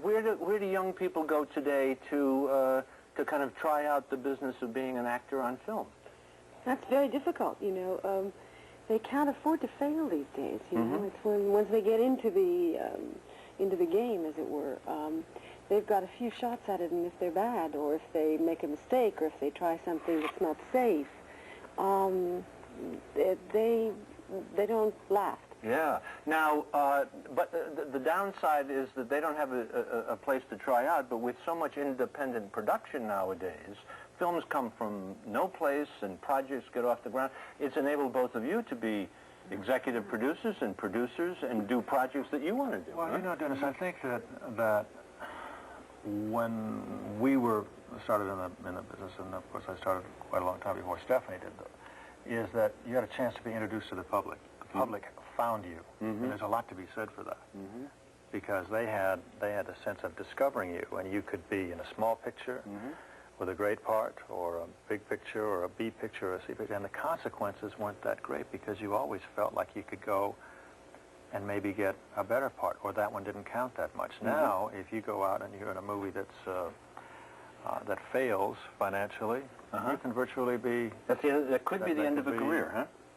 Where do young people go today to kind of try out the business of being an actor on film? That's very difficult, you know. They can't afford to fail these days, you know. It's once they get into the game, as it were, they've got a few shots at it, and if they're bad, or if they make a mistake, or if they try something that's not safe, they don't last. Yeah. Now, but the downside is that they don't have a place to try out, but with so much independent production nowadays, films come from no place and projects get off the ground. It's enabled both of you to be executive producers and do projects that you want to do. Well, huh? you know, Dennis, I think that when we were started in the business, and of course I started quite a long time before Stefanie did, though, is that you had a chance to be introduced to the public. The public found you, and there's a lot to be said for that, because they had a sense of discovering you, and you could be in a small picture with a great part, or a big picture, or a B picture, or a C picture, and the consequences weren't that great because you always felt like you could go and maybe get a better part, or that one didn't count that much. Now, if you go out and you're in a movie that's that fails financially, you can virtually be... That could be the end of a career,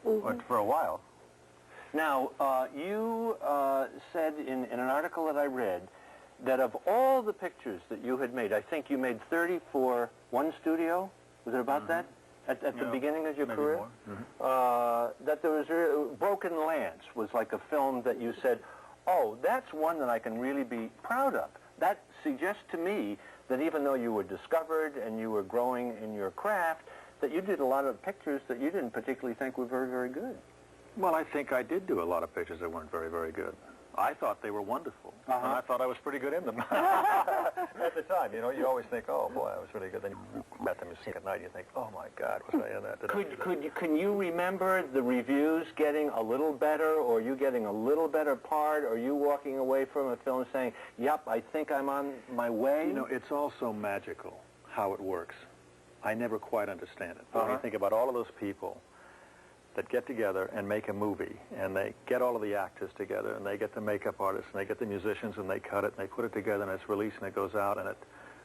huh? For a while. Now, you said in an article that I read that of all the pictures that you had made, I think you made 30 for one studio. Was it about that? At the beginning of your career? That there was Broken Lance was like a film that you said, oh, that's one that I can really be proud of. That suggests to me that even though you were discovered and you were growing in your craft, that you did a lot of pictures that you didn't particularly think were very, very good. Well, I think I did do a lot of pictures that weren't very, very good. I thought they were wonderful, and I thought I was pretty good in them. At the time, you know, you always think, oh, boy, I was really good. Then you met them and see it at night, and you think, oh, my God, was I in that? Can you remember the reviews getting a little better, or you getting a little better part, or you walking away from a film saying, yep, I think I'm on my way? You know, it's all so magical how it works. I never quite understand it. But when you think about all of those people that get together and make a movie, and they get all of the actors together, and they get the makeup artists, and they get the musicians, and they cut it, and they put it together, and it's released, and it goes out, and it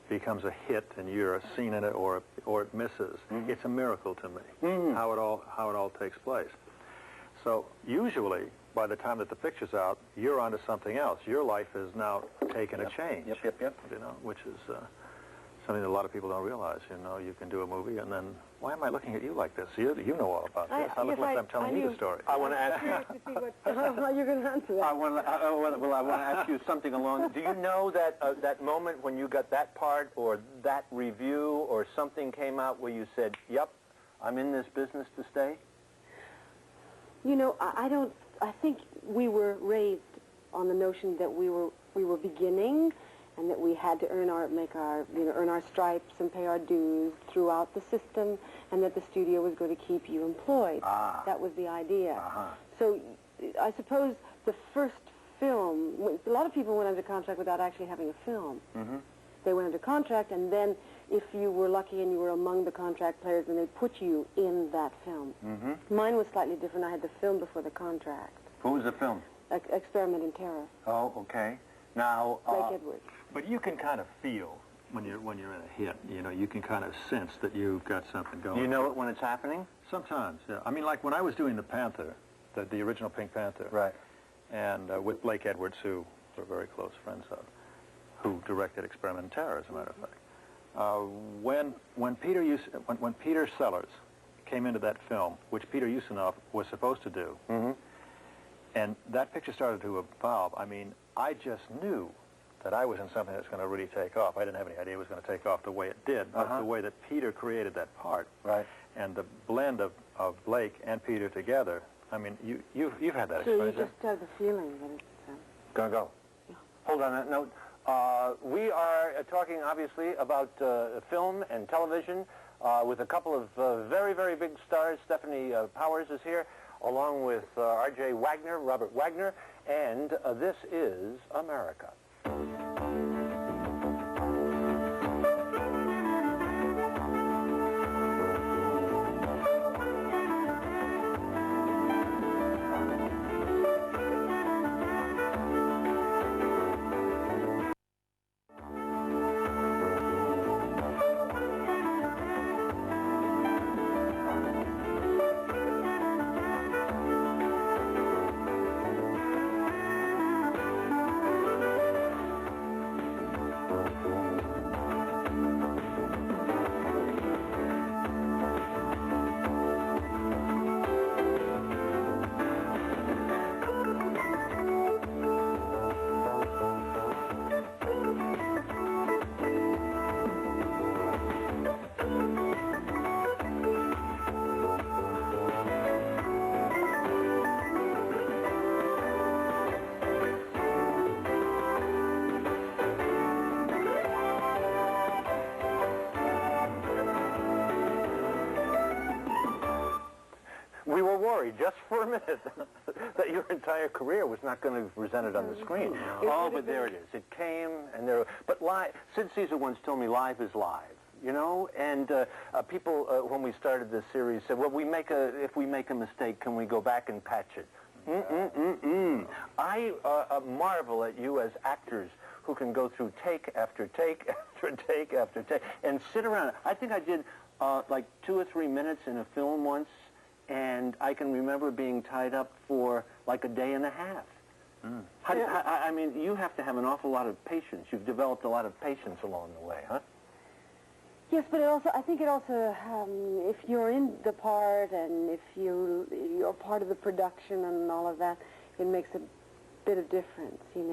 becomes a hit, and you're a scene in it, or it misses. It's a miracle to me how it all takes place. So usually, by the time that the picture's out, you're onto something else. Your life has now taken a change. You know, which is something that a lot of people don't realize. You know, you can do a movie, and then, why am I looking at you like this? You know all about this. I look like I'm telling you the story. I want to ask you. How you're going to answer that? I want to ask you something along. Do you know that that moment when you got that part, or that review, or something came out where you said, "Yep, I'm in this business to stay"? You know, I think we were raised on the notion that we were beginning, and that we had to earn our stripes and pay our dues throughout the system, and that the studio was going to keep you employed. That was the idea. So I suppose the first film, a lot of people went under contract without actually having a film. They went under contract, and then if you were lucky and you were among the contract players, then they put you in that film. Mine was slightly different. I had the film before the contract. What was the film? Experiment in Terror. Oh, okay. Now, Blake Edwards. But you can kind of feel when you're in a hit. You know, you can kind of sense that you've got something going. Do you know it when it's happening? Sometimes, yeah. I mean, like when I was doing the Panther, the original Pink Panther, right? And with Blake Edwards, who we're very close friends of, who directed Experiment in Terror, as a matter of fact. When Peter Sellers came into that film, which Peter Ustinov was supposed to do, and that picture started to evolve, I mean, I just knew that I was in something that's going to really take off. I didn't have any idea it was going to take off the way it did, but the way that Peter created that part, and the blend of Blake and Peter together. I mean, you've had that experience. So you just have the feeling that it's... Gonna go. Yeah. Hold on that note. We are talking, obviously, about film and television with a couple of very, very big stars. Stefanie Powers is here, along with R.J. Wagner, Robert Wagner, and this is America. just for a minute that your entire career was not going to be presented on the screen. Oh, but there it is. It came, and there. But live. Sid Caesar once told me, "Live is live." You know, and people when we started this series said, "Well, if we make a mistake, can we go back and patch it?" I marvel at you as actors who can go through take after take after take after take and sit around. I think I did like 2 or 3 minutes in a film once, and I can remember being tied up for like a day and a half. I mean, you have to have an awful lot of patience. You've developed a lot of patience along the way, huh? Yes, but I think it also, if you're in the part and if you're part of the production and all of that, it makes a bit of difference, you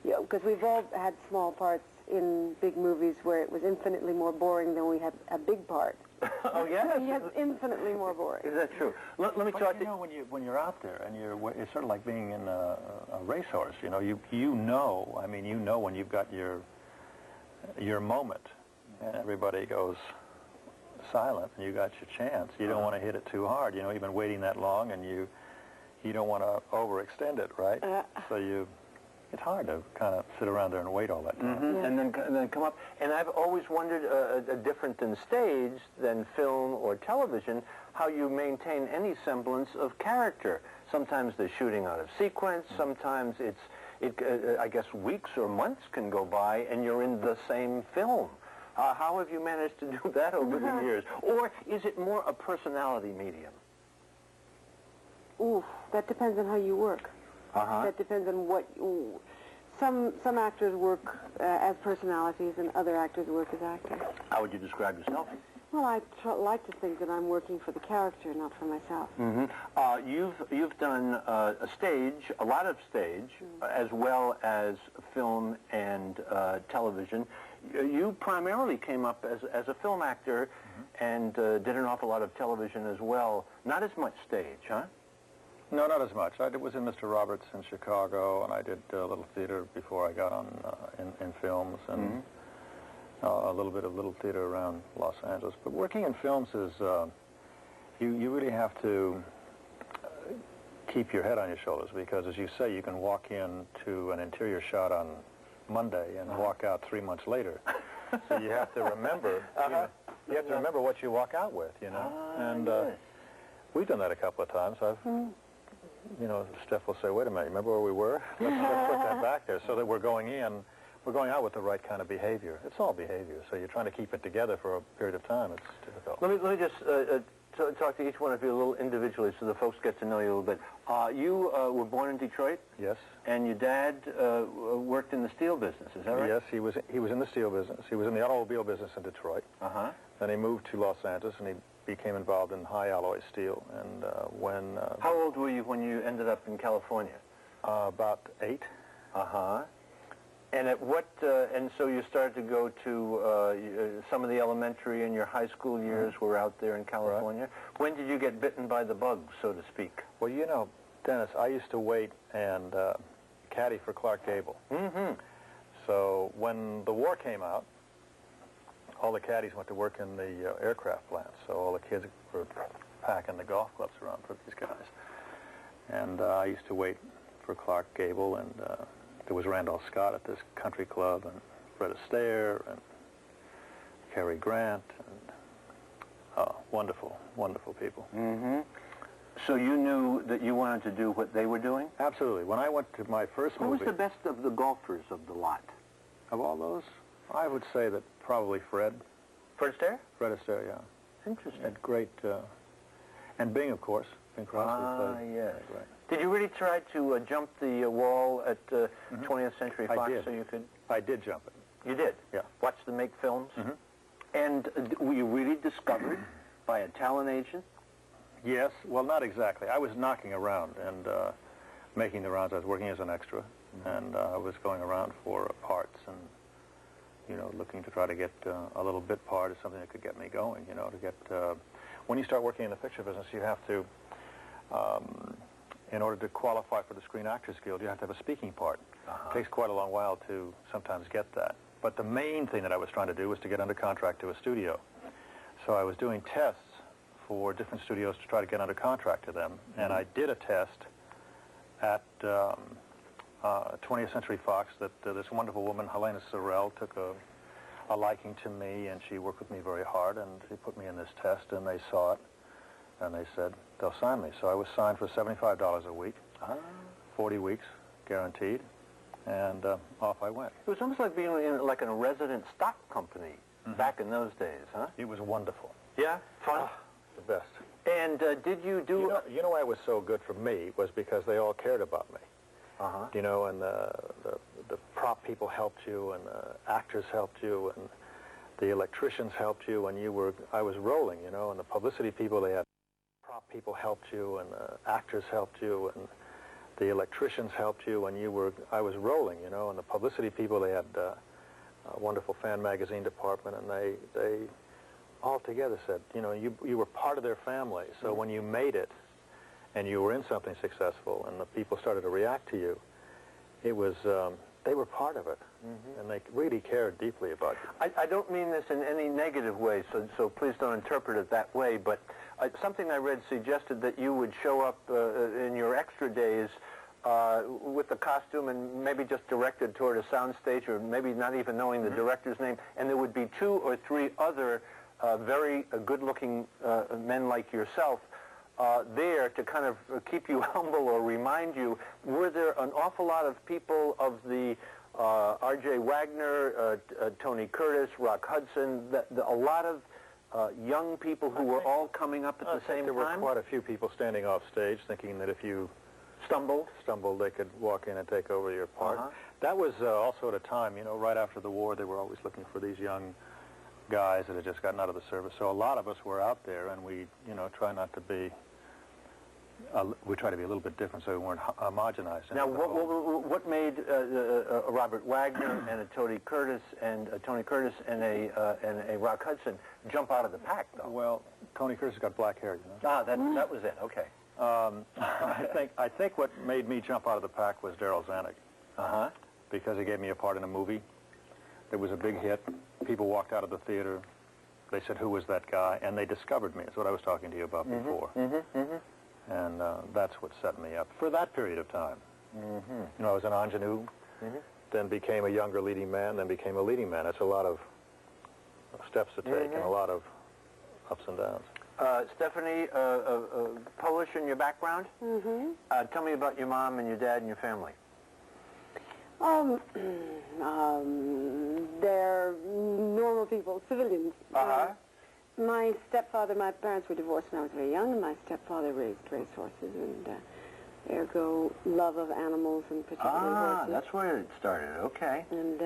know. Because we've all had small parts in big movies where it was infinitely more boring than we had a big part. Oh, yes? Yes, infinitely more boring. Is that true? Let me talk to you. You know, when you're out there and it's sort of like being in a racehorse. You know, you know. I mean, you know when you've got your moment. And everybody goes silent, and you got your chance. You don't want to hit it too hard. You know, you've been waiting that long, and you don't want to overextend it, right? So it's hard to kind of sit around there and wait all that time. And then come up. And I've always wondered, different than stage, than film or television, how you maintain any semblance of character. Sometimes they're shooting out of sequence. Sometimes I guess weeks or months can go by, and you're in the same film. How have you managed to do that over the years? Or is it more a personality medium? Ooh, that depends on how you work. That depends on what... Some actors work as personalities and other actors work as actors. How would you describe yourself? Well, I like to think that I'm working for the character, not for myself. You've done a lot of stage, as well as film and television. You primarily came up as a film actor and did an awful lot of television as well. Not as much stage, huh? No, not as much. I was in Mr. Roberts in Chicago, and I did a little theater before I got on in films, and a little bit of little theater around Los Angeles. But working in films is, you really have to keep your head on your shoulders, because, as you say, you can walk into an interior shot on Monday and walk out 3 months later. So you have to remember, you have to remember what you walk out with, you know. And we've done that a couple of times. You know, Steph will say, "Wait a minute, remember where we were? Let's put that back there," so that we're going out with the right kind of behavior. It's all behavior, so you're trying to keep it together for a period of time. It's difficult. Let me just talk to each one of you a little individually so the folks get to know you a little bit. You were born in Detroit? Yes. And your dad worked in the steel business, is that right? Yes, he was in the steel business. He was in the automobile business in Detroit. Then he moved to Los Angeles, and he became involved in high alloy steel. And when... How old were you when you ended up in California? About 8. And at what, and so you started to go to some of the elementary and your high school years were out there in California. Right. When did you get bitten by the bug, so to speak? Well, you know, Dennis, I used to wait and caddy for Clark Gable. So when the war came out, all the caddies went to work in the aircraft plants. So all the kids were packing the golf clubs around for these guys. And I used to wait for Clark Gable, and there was Randolph Scott at this country club, and Fred Astaire, and Cary Grant, and wonderful, wonderful people. So you knew that you wanted to do what they were doing? Absolutely. When I went to my first movie... Who was the best of the golfers of the lot? Of all those, I would say that probably Fred. Fred Astaire? Fred Astaire, yeah. Interesting. Had great... and Bing, of course. Bing Crosby. Yes. Right. Did you really try to jump the wall at 20th Century Fox so you could... I did jump it. You did? Yeah. Watch them make films? And were you really discovered by a talent agent? Yes. Well, not exactly. I was knocking around and making the rounds. I was working as an extra, and I was going around for parts and, you know, looking to try to get a little bit part of something that could get me going, you know, to get... when you start working in the picture business, you have to... in order to qualify for the Screen Actors Guild, you have to have a speaking part. It takes quite a long while to sometimes get that. But the main thing that I was trying to do was to get under contract to a studio. So I was doing tests for different studios to try to get under contract to them. And I did a test at 20th Century Fox that this wonderful woman, Helena Sorrell, took a liking to me, and she worked with me very hard, and she put me in this test, and they saw it, and they said they'll sign me. So I was signed for $75 a week, 40 weeks guaranteed, and off I went. It was almost like being in like in a resident stock company back in those days, huh? It was wonderful. Yeah, fun. The best. And did you do? You know why it was so good for me was because they all cared about me. You know, and the prop people helped you, and the actors helped you, and the electricians helped you, and I was rolling, you know, and the publicity people, they had prop people helped you, and the actors helped you, and the electricians helped you, and I was rolling, you know, and the publicity people, they had a wonderful fan magazine department, and they all together said, you know, you were part of their family, so when you made it, and you were in something successful, and the people started to react to you, it was, they were part of it, and they really cared deeply about you. I don't mean this in any negative way, so please don't interpret it that way, but something I read suggested that you would show up in your extra days with the costume and maybe just directed toward a soundstage, or maybe not even knowing the director's name, and there would be 2 or 3 other very good-looking men like yourself there to kind of keep you humble or remind you. Were there an awful lot of people of the R.J. Wagner, Tony Curtis, Rock Hudson, a lot of young people who were all coming up at the same time? There were quite a few people standing off stage thinking that if you stumbled, they could walk in and take over your part. That was also at a time, you know, right after the war, they were always looking for these young guys that had just gotten out of the service. So a lot of us were out there, and we, you know, try to be a little bit different, so we weren't homogenized. Now, what made Robert Wagner and a Tony Curtis and a Rock Hudson jump out of the pack, though? Well, Tony Curtis got black hair, you know. That was it. Okay. I think what made me jump out of the pack was Darryl Zanuck. Because he gave me a part in a movie. It was a big hit. People walked out of the theater. They said, "Who was that guy?" And they discovered me. That's what I was talking to you about before. And that's what set me up for that period of time. You know, I was an ingenue, then became a younger leading man, then became a leading man. It's a lot of steps to take and a lot of ups and downs. Stefanie, Polish in your background? Tell me about your mom and your dad and your family. They're normal people, civilians. My stepfather, my parents were divorced when I was very young, and my stepfather raised horses, and ergo love of animals, and particularly horses. That's where it started. Okay. And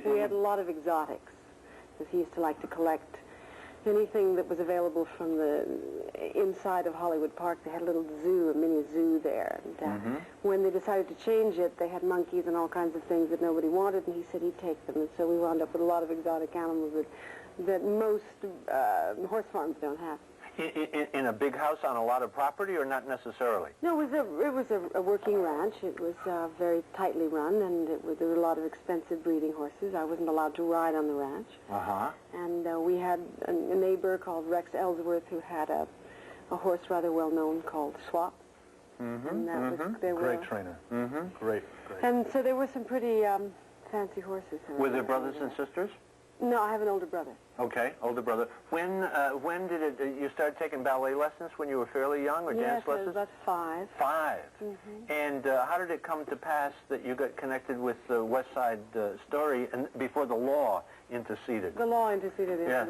we had a lot of exotics, because he used to like to collect anything that was available from the inside of Hollywood Park. They had a little zoo, a mini zoo there. And when they decided to change it, they had monkeys and all kinds of things that nobody wanted, and he said he'd take them. And so we wound up with a lot of exotic animals that most horse farms don't have. In a big house on a lot of property, or not necessarily? No, it was a working ranch. It was very tightly run, and there were a lot of expensive breeding horses. I wasn't allowed to ride on the ranch. And we had a neighbor called Rex Ellsworth who had a horse rather well known called Swap. And that was, Great trainer. Great. And so there were some pretty fancy horses. Were there brothers and sisters? No, I have an older brother. Okay, older brother. When did you start taking ballet lessons? When you were fairly young, or dance lessons? Yes, I was about 5. 5. And how did it come to pass that you got connected with the West Side Story and before the law interceded? The law interceded. Yes.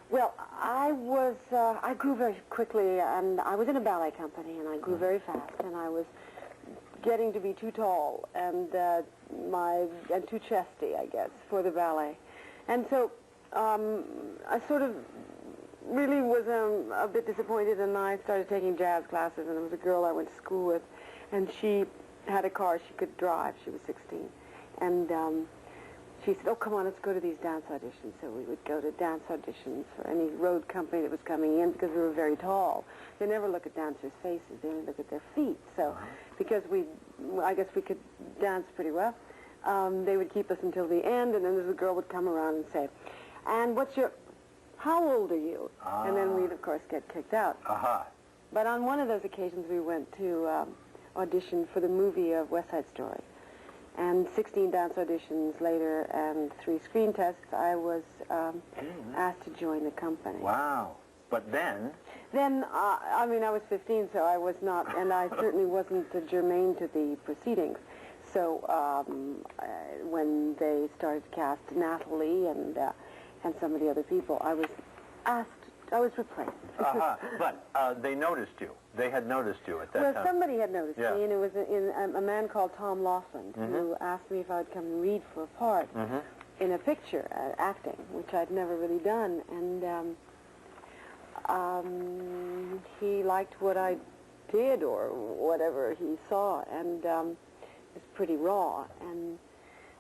Well, I grew very quickly, and I was in a ballet company, and I grew very fast, and I was getting to be too tall and too chesty, I guess, for the ballet. And so I sort of really was a bit disappointed, and I started taking jazz classes, and there was a girl I went to school with, and she had a car she could drive. She was 16. And she said, "Oh, come on, let's go to these dance auditions." So we would go to dance auditions for any road company that was coming in, because we were very tall. They never look at dancers' faces. They only look at their feet. So because I guess we could dance pretty well, they would keep us until the end, and then the girl would come around and say, "And what's your how old are you? And then we'd, of course, get kicked out. But on one of those occasions, we went to audition for the movie of West Side Story. And 16 dance auditions later and 3 screen tests, I was asked to join the company. Wow. But then? Then, I mean, I was 15, so I was not, and I certainly wasn't germane to the proceedings. So when they started to cast Natalie and some of the other people, I was asked, I was replaced. But they noticed you. They had noticed you at that time. Well, somebody had noticed me, and it was a man called Tom Laughlin who asked me if I would come and read for a part in a picture, acting, which I'd never really done. And he liked what I did or whatever he saw, and it was pretty raw. And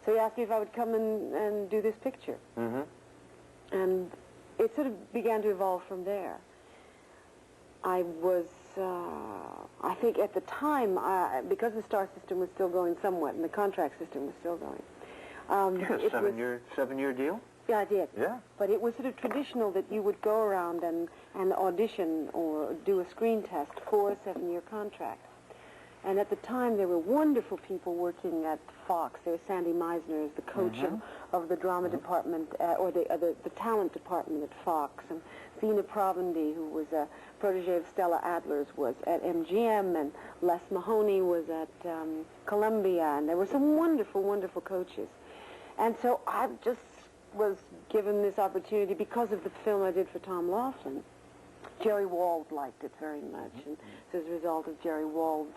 so he asked me if I would come and do this picture. And it sort of began to evolve from there. I was, I think at the time, because the star system was still going somewhat, and the contract system was still going. You had a seven-year deal? Yeah, I did. Yeah. But it was sort of traditional that you would go around and audition or do a screen test for a 7-year contract. And at the time, there were wonderful people working at Fox. There was Sandy Meisner, the coach of the drama department, or the talent department at Fox. And Zena Provendy, who was a protege of Stella Adler's, was at MGM, and Les Mahoney was at Columbia. And there were some wonderful, wonderful coaches. And so I just was given this opportunity because of the film I did for Tom Laughlin. Jerry Wald liked it very much, and so as a result of Jerry Wald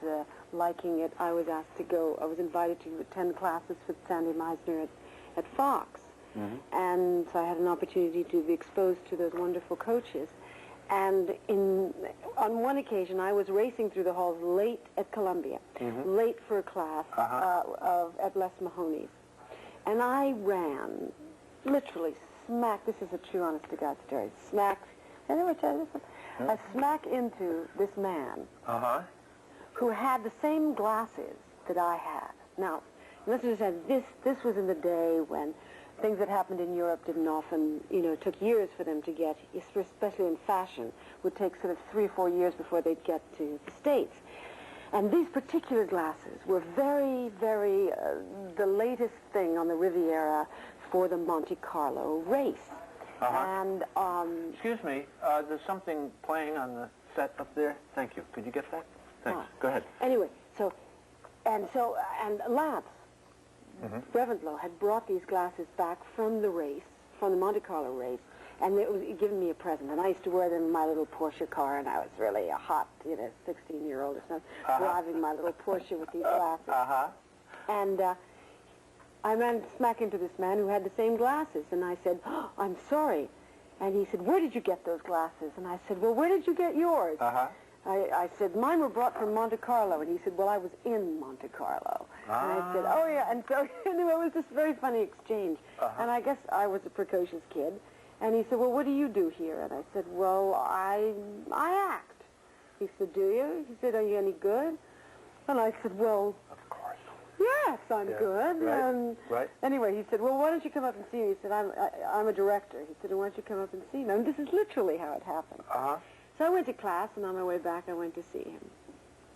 liking it, I was asked to go. I was invited to attend classes with Sandy Meisner at Fox, and so I had an opportunity to be exposed to those wonderful coaches. And on one occasion, I was racing through the halls late at Columbia, late for a class at Les Mahoney's, and I ran, literally smack. This is a true, honest-to-God story. Smacked. And then I smack into this man who had the same glasses that I had. Now, let's just say this was in the day when things that happened in Europe didn't often, took years for them to get, especially in fashion, would take sort of 3 or 4 years before they'd get to the States. And these particular glasses were very, very the latest thing on the Riviera for the Monte Carlo race. And excuse me, there's something playing on the set up there. Thank you. Could you get that? Thanks. Go ahead. Anyway, and Labs, Reventlow had brought these glasses back from the race, from the Monte Carlo race, and it was given me a present. And I used to wear them in my little Porsche car, and I was really a hot, 16-year-old or something, driving my little Porsche with these glasses. And I ran smack into this man who had the same glasses, and I said, "Oh, I'm sorry." And he said, "Where did you get those glasses?" And I said, "Well, where did you get yours?" I said, "Mine were brought from Monte Carlo." And he said, "Well, I was in Monte Carlo." And I said, "Oh, yeah." And so anyway, it was this very funny exchange. And I guess I was a precocious kid. And he said, "Well, what do you do here?" And I said, "Well, I act." He said, "Do you?" He said, "Are you any good?" And I said, "Well, yes, I'm good." Right. Anyway, he said, "Well, why don't you come up and see me?" He said, I'm a director. He said, "Why don't you come up and see me?" And this is literally how it happened. So I went to class, and on my way back, I went to see him.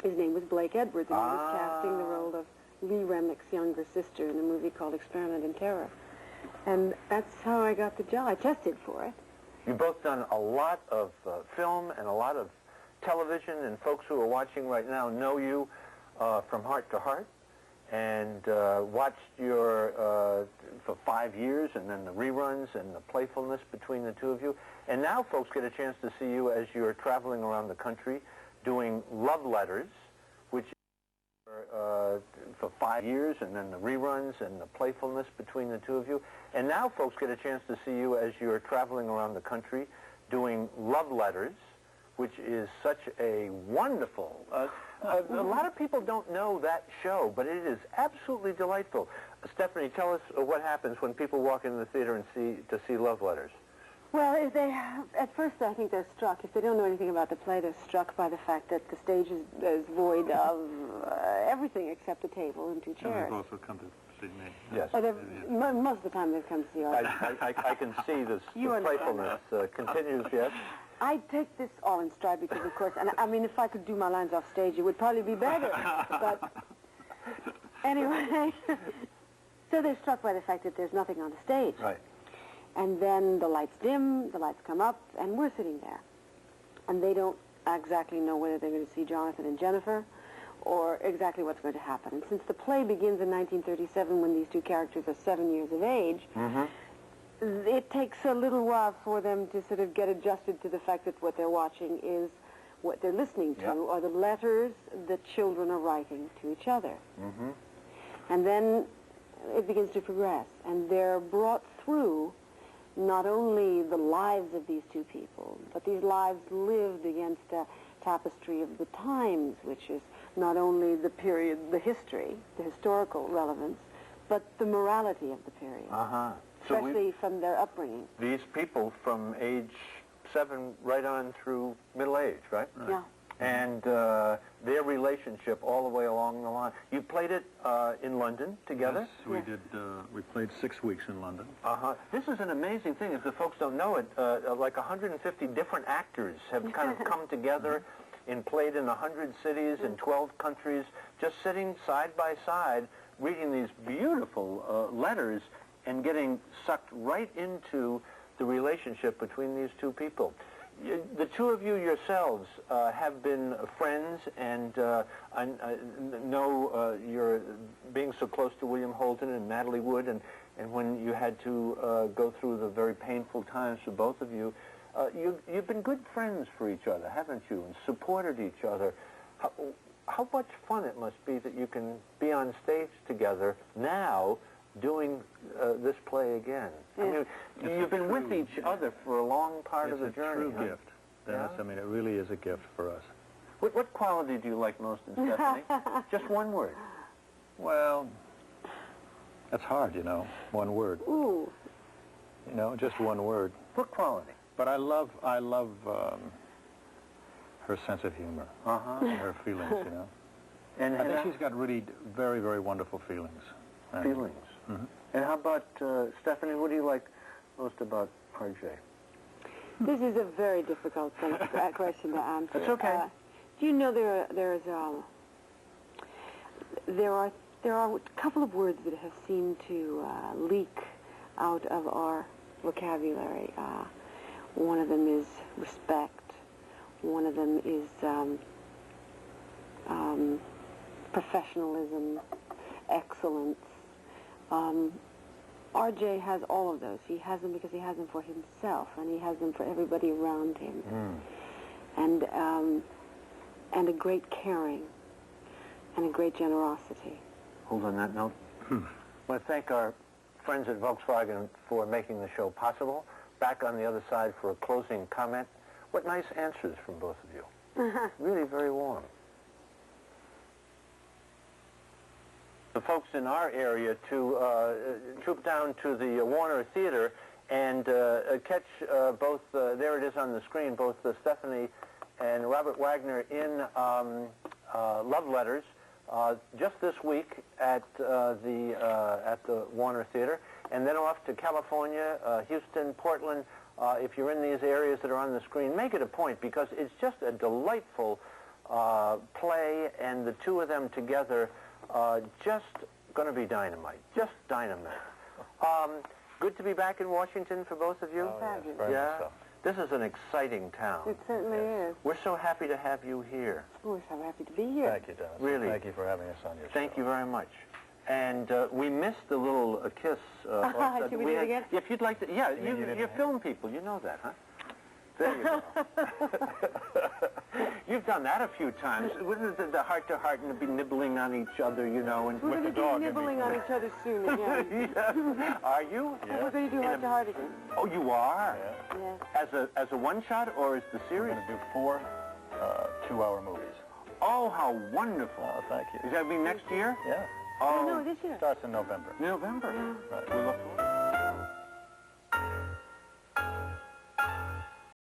His name was Blake Edwards, and he was casting the role of Lee Remick's younger sister in a movie called Experiment in Terror. And that's how I got the job. I tested for it. You've both done a lot of film and a lot of television, and folks who are watching right now know you from Heart to Heart, and watched your for 5 years, and then the reruns and the playfulness between the two of you. And now folks get a chance to see you as you're traveling around the country doing Love Letters, which for 5 years, and then the reruns and the playfulness between the two of you. And now folks get a chance to see you as you're traveling around the country doing Love Letters, which is such a wonderful... a lot of people don't know that show, but it is absolutely delightful. Stefanie, tell us what happens when people walk into the theater and see Love Letters. Well, at first I think they're struck. If they don't know anything about the play, they're struck by the fact that the stage is void of everything except a table and 2 chairs. And they've also come to see me. Yes. Most of the time they've come to see Archie. I can see this You understand playfulness continues, yes? I take this all in stride because, of course, and I mean, if I could do my lines off stage, it would probably be better. But anyway, so they're struck by the fact that there's nothing on the stage. Right. And then the lights dim, the lights come up, and we're sitting there. And they don't exactly know whether they're going to see Jonathan and Jennifer or exactly what's going to happen. And since the play begins in 1937 when these two characters are 7 years of age, it takes a little while for them to sort of get adjusted to the fact that what they're watching is what they're listening to, or the letters that children are writing to each other. And then it begins to progress, and they're brought through not only the lives of these two people, but these lives lived against a tapestry of the times, which is not only the period, the history, the historical relevance, but the morality of the period, especially from their upbringing. These people from age 7 right on through middle age, right? Yeah. And their relationship all the way along the line. You played it in London together? Yes, we did. We played 6 weeks in London. This is an amazing thing. If the folks don't know it, like 150 different actors have kind of come together and played in 100 cities in 12 countries, just sitting side by side, reading these beautiful letters and getting sucked right into the relationship between these two people. The two of you yourselves have been friends, and I know you're being so close to William Holden and Natalie Wood, and when you had to go through the very painful times for both of you, you've been good friends for each other, haven't you, and supported each other. How much fun it must be that you can be on stage together now doing this play again. I mean, you've been with each other for a long part of the journey. It's a true gift, Dennis. I mean, it really is a gift for us. What quality do you like most in Stefanie? Just one word. Well, that's hard, you know, one word. Ooh. You know, just one word. What quality? But I love her sense of humor and her feelings, you know. And I think she's got really very, very wonderful feelings. Feelings. And how about Stefanie? What do you like most about RJ? This is a very difficult question to answer. That's okay. Do you know there are a couple of words that have seemed to leak out of our vocabulary. One of them is respect. One of them is professionalism, excellence. RJ has all of those. He has them because he has them for himself, and he has them for everybody around him. And a great caring, and a great generosity. Hold on that note. I want to thank our friends at Volkswagen for making the show possible. Back on the other side for a closing comment. What nice answers from both of you. Really very warm. The folks in our area to troop down to the Warner Theater and catch both, there it is on the screen, both Stefanie and Robert Wagner in Love Letters just this week at the Warner Theater, and then off to California, Houston, Portland. If you're in these areas that are on the screen, make it a point, because it's just a delightful play, and the two of them together just going to be dynamite, just dynamite. Good to be back in Washington for both of you. Oh, yes, very much so. This is an exciting town. It certainly is. We're so happy to have you here. We're so happy to be here. Thank you, Dennis. Really. Thank you for having us on your show. Thank you very much. And we missed the little kiss. Should we do it again? If you'd like to, yeah, you're film people, you know that, huh? There you go. You've done that a few times. Wouldn't the heart-to-heart and be nibbling on each other, you know, and We're with going the to dog. be nibbling on each other soon again. Yeah. Are you? Yeah. We're going to do heart-to-heart again. Oh, you are? Yeah. Yes. As a one-shot, or is the series? We're going to do 4 two-hour movies. Oh, how wonderful. Oh, thank you. Is that be next year? Yeah. Oh, no, this year. Starts in November. November. Yeah. Right. We look forward.